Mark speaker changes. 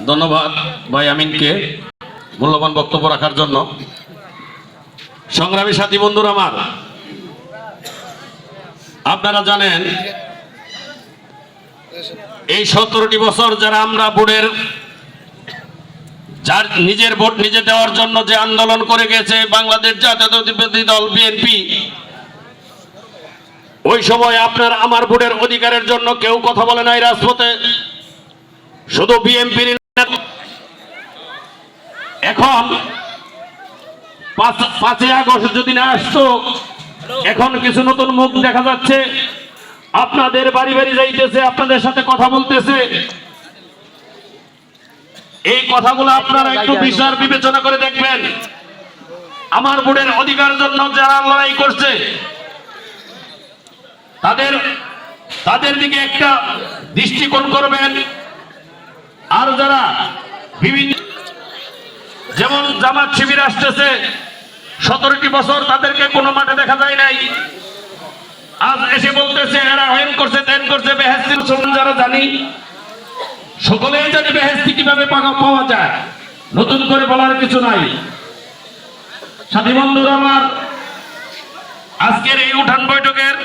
Speaker 1: ধন্যবাদ ভাই আমিনকে মূল্যবান বক্তব্য রাখার জন্য। সংগ্রামী সাথী বন্ধুরা আমার, আপনারা জানেন এই 17টি বছর যারা আমরা বোর্ডের যার নিজের ভোট নিজে দেওয়ার জন্য যে আন্দোলন করে গেছে বাংলাদেশ জাতীয়তাবাদী দল বিএনপি, ওই সময় আপনার আমার ভোটের অধিকারের জন্য কেউ কথা বলে নাই রাজপথে, শুধু বিএনপির। এখন 5ই আগস্ট যদি না আসতো, এখন কিছু নতুন মুখ দেখা যাচ্ছে, আপনাদের বাড়ি বাড়ি যাইতেছে, আপনাদের সাথে কথা বলতেছে। এই কথাগুলো আপনারা একটু বিচার বিবেচনা করে দেখবেন। আমার ভোটের অধিকারের জন্য যারা লড়াই করছে তাদের দিকে একটা দৃষ্টিকোণ করবেন। আর যারা বিভিন্ন যেমন জামাত শিবির আসতেছে, 17টি বছর তাদেরকে কোনো মাঠে দেখা যায় নাই, আজ এসে বলতেছে এরা হেন করছে তেন করছে। বেহেশতি যারা জানি, সকলেই জানি বেহেশতি কিভাবে পাওয়া যায়, নতুন করে বলার কিছু নাই। সাথী বন্ধুরা আমার, আজকের এই উঠান বৈঠকের